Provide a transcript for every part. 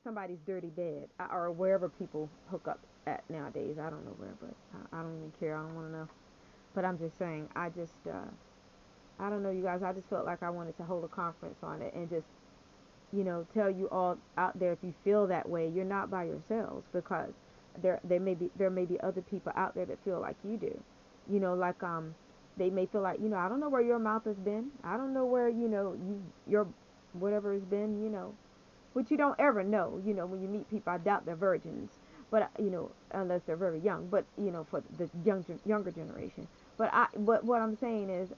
somebody's dirty bed or wherever people hook up at nowadays. I don't know where, but I don't even care. I don't want to know. But I'm just saying, I don't know, you guys. I just felt like I wanted to hold a conference on it and just, tell you all out there, if you feel that way, you're not by yourselves, because there may be other people out there that feel like you do. Like they may feel like, I don't know where your mouth has been. I don't know where, your whatever has been, which you don't ever know, when you meet people. I doubt they're virgins, but unless they're very young, but for the younger generation. But what I'm saying is,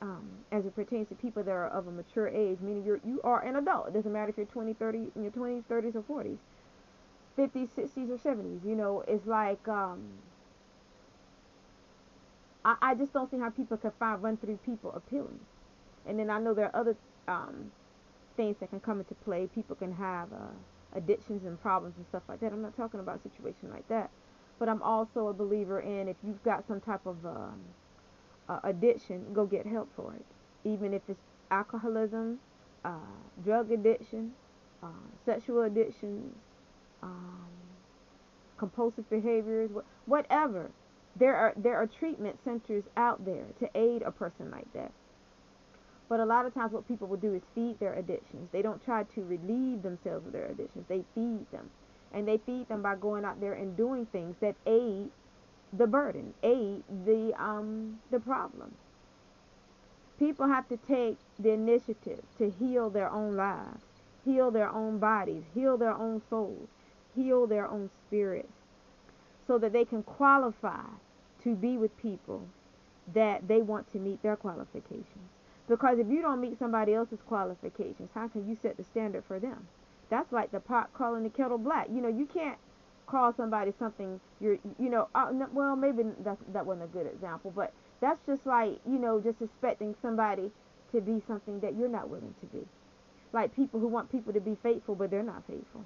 as it pertains to people that are of a mature age, meaning you are an adult. It doesn't matter if you're 20, 30, in your 20s, 30s, or 40s, 50s, 60s, or 70s. It's like, I just don't see how people can find run through people appealing. And then I know there are other things that can come into play. People can have addictions and problems and stuff like that. I'm not talking about a situation like that, but I'm also a believer in, if you've got some type of addiction, go get help for it. Even if it's alcoholism, uh, drug addiction, uh, sexual addictions, um, compulsive behaviors, whatever. There are treatment centers out there to aid a person like that. But a lot of times what people will do is feed their addictions. They don't try to relieve themselves of their addictions. They feed them. And they feed them by going out there and doing things that aid the burden, aid the problem. People have to take the initiative to heal their own lives, heal their own bodies, heal their own souls, heal their own spirits, so that they can qualify to be with people that they want to meet their qualifications. Because if you don't meet somebody else's qualifications, how can you set the standard for them? That's like the pot calling the kettle black. You can't call somebody something well, maybe that wasn't a good example, but that's just like, just expecting somebody to be something that you're not willing to be. Like people who want people to be faithful, but they're not faithful.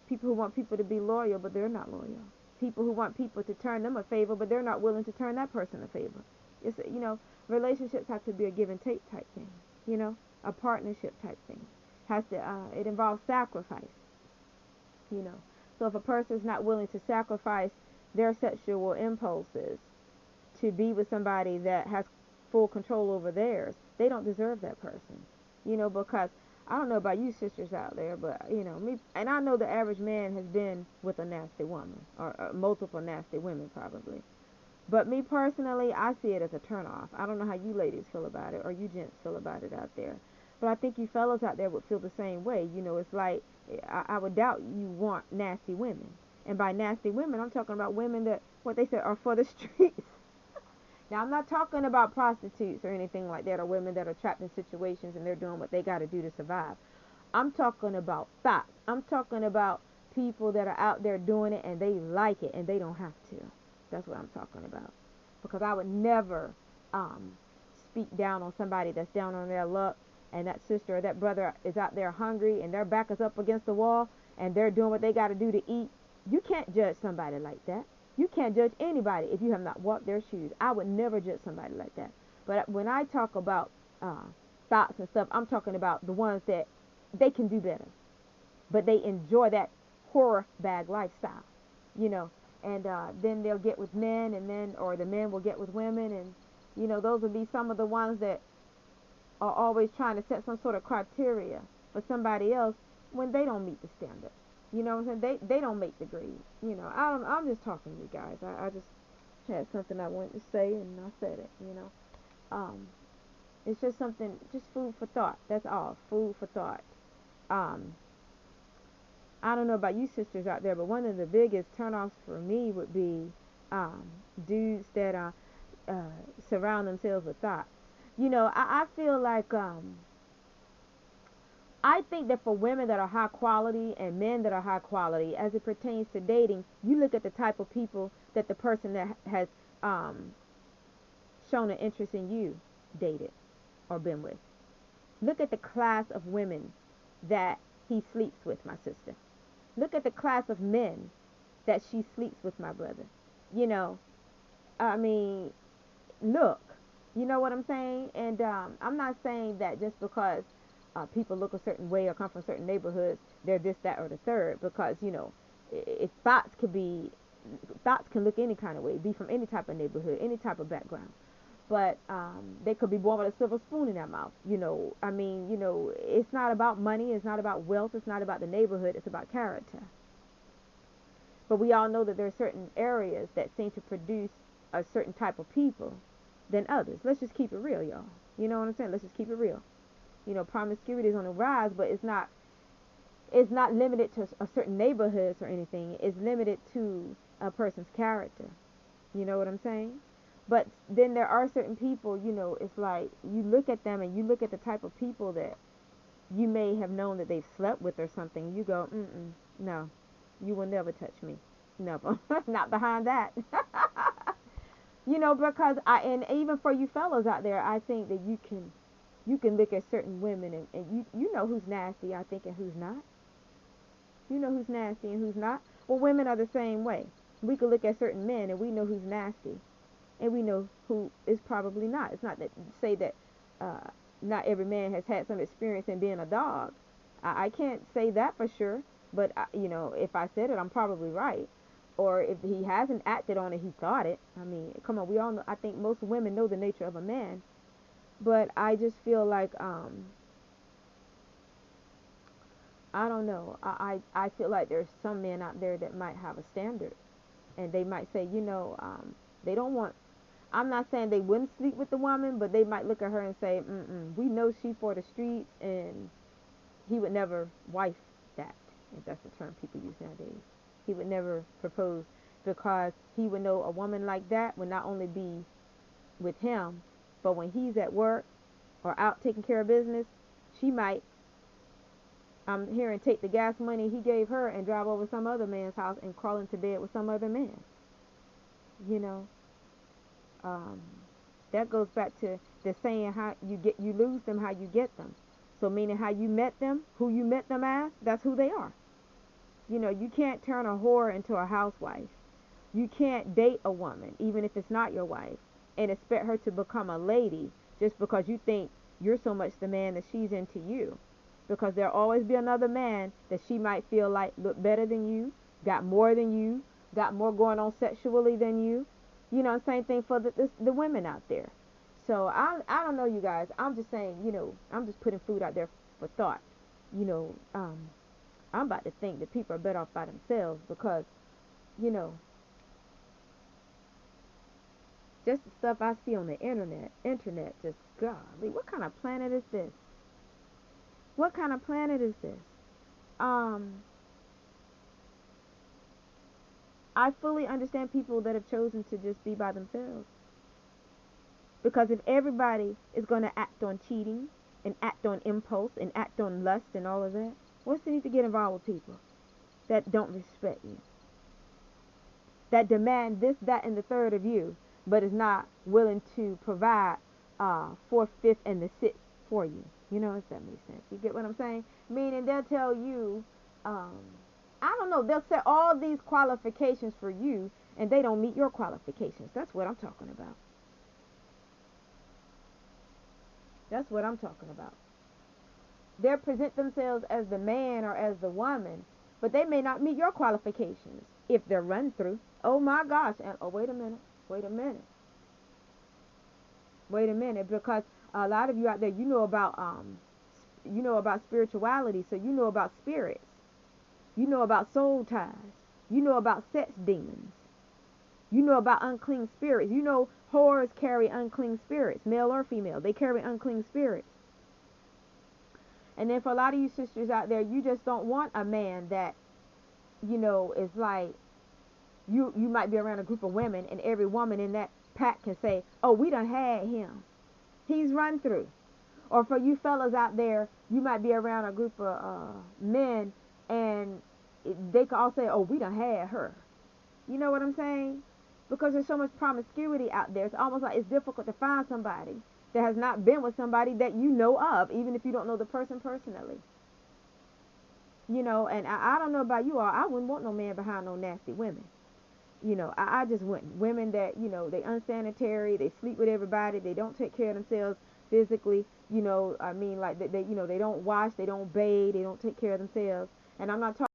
People who want people to be loyal, but they're not loyal. People who want people to turn them a favor, but they're not willing to turn that person a favor. Relationships have to be a give and take type thing. A partnership type thing. It involves sacrifice. You know, so if a person is not willing to sacrifice their sexual impulses to be with somebody that has full control over theirs, they don't deserve that person. Because I don't know about you sisters out there, but me, and I know the average man has been with a nasty woman, or multiple nasty women probably. But me personally, I see it as a turnoff. I don't know how you ladies feel about it, or you gents feel about it out there. But I think you fellas out there would feel the same way. It's like, I would doubt you want nasty women. And by nasty women, I'm talking about women that, what they say, are for the streets. Now, I'm not talking about prostitutes or anything like that, or women that are trapped in situations and they're doing what they got to do to survive. I'm talking about thoughts. I'm talking about people that are out there doing it and they like it and they don't have to. That's what I'm talking about. Because I would never um, speak down on somebody that's down on their luck, and that sister or that brother is out there hungry and their back is up against the wall and they're doing what they got to do to eat. You can't judge somebody like that. You can't judge anybody if you have not walked their shoes. I would never judge somebody like that. But when I talk about thoughts and stuff, I'm talking about the ones that they can do better, but they enjoy that horror bag lifestyle, you know. And then they'll get with men, or the men will get with women, and those will be some of the ones that are always trying to set some sort of criteria for somebody else when they don't meet the standard. You know what I'm saying? They don't make the grade. I'm just talking to you guys. I just had something I wanted to say and I said it. Um, it's just something, just food for thought. That's all. Food for thought. Um, I don't know about you sisters out there, but one of the biggest turnoffs for me would be um, dudes that uh, surround themselves with thoughts. I feel like I think that for women that are high quality and men that are high quality, as it pertains to dating, you look at the type of people that the person that has um, shown an interest in you dated or been with. Look at the class of women that he sleeps with, my sister. Look at the class of men that she sleeps with, my brother. You know, I mean, look, you know what I'm saying? And I'm not saying that just because people look a certain way or come from certain neighborhoods, they're this, that, or the third. Because if thoughts can look any kind of way, be from any type of neighborhood, any type of background. But they could be born with a silver spoon in their mouth. I mean, it's not about money, it's not about wealth, it's not about the neighborhood, it's about character. But we all know that there are certain areas that seem to produce a certain type of people than others. Let's just keep it real, y'all. You know what I'm saying? Let's just keep it real. Promiscuity is on the rise, but it's not limited to a certain neighborhoods or anything. It's limited to a person's character. You know what I'm saying? But then there are certain people, it's like you look at them and you look at the type of people that you may have known that they've slept with or something. You go, no, you will never touch me. Never. Not behind that. Because and even for you fellows out there, I think that you can look at certain women and you know who's nasty, I think, and who's not. You know who's nasty and who's not. Well, women are the same way. We could look at certain men and we know who's nasty, and we know who is probably not. It's not that say that not every man has had some experience in being a dog. I can't say that for sure, but if I said it, I'm probably right. Or if he hasn't acted on it, he thought it. I mean, come on, we all know. I think most women know the nature of a man, but I just feel like I don't know. I feel like there's some men out there that might have a standard, and they might say, they don't want. I'm not saying they wouldn't sleep with the woman, but they might look at her and say, we know she for the streets, and he would never wife that, if that's the term people use nowadays. He would never propose, because he would know a woman like that would not only be with him, but when he's at work or out taking care of business, she might take the gas money he gave her and drive over some other man's house and crawl into bed with some other man. You know, that goes back to the saying, how you lose them, how you get them. So meaning how you met them, who you met them as, that's who they are. You can't turn a whore into a housewife. You can't date a woman, even if it's not your wife, and expect her to become a lady just because you think you're so much the man that she's into you. Because there'll always be another man that she might feel like look better than you, got more than you, got more going on sexually than you. Same thing for the women out there. So I don't know, you guys. I'm just saying, I'm just putting food out there for thought. I'm about to think that people are better off by themselves, because, just the stuff I see on the internet, just golly, what kind of planet is this? What kind of planet is this? I fully understand people that have chosen to just be by themselves. Because if everybody is going to act on cheating and act on impulse and act on lust and all of that, what's the need to get involved with people that don't respect you? That demand this, that, and the third of you, but is not willing to provide fourth, fifth, and the sixth for you. If that makes sense. You get what I'm saying? Meaning they'll tell you, I don't know, they'll set all these qualifications for you, and they don't meet your qualifications. That's what I'm talking about. That's what I'm talking about. They'll present themselves as the man or as the woman, but they may not meet your qualifications if they're run through. Oh my gosh. And wait a minute. Because a lot of you out there, you know about spirituality, so you know about spirits. You know about soul ties. You know about sex demons. You know about unclean spirits. Whores carry unclean spirits, male or female. They carry unclean spirits. And then for a lot of you sisters out there, you just don't want a man that, is like, you might be around a group of women, and every woman in that pack can say, oh, we done had him. He's run through. Or for you fellas out there, you might be around a group of men, and they can all say, oh, we done had her. You know what I'm saying? Because there's so much promiscuity out there. It's almost like it's difficult to find somebody that has not been with somebody that you know of, even if you don't know the person personally. And I don't know about you all. I wouldn't want no man behind no nasty women. I just wouldn't. Women that, they unsanitary, they sleep with everybody, they don't take care of themselves physically, I mean, like they don't wash, they don't bathe, they don't take care of themselves. And I'm not talking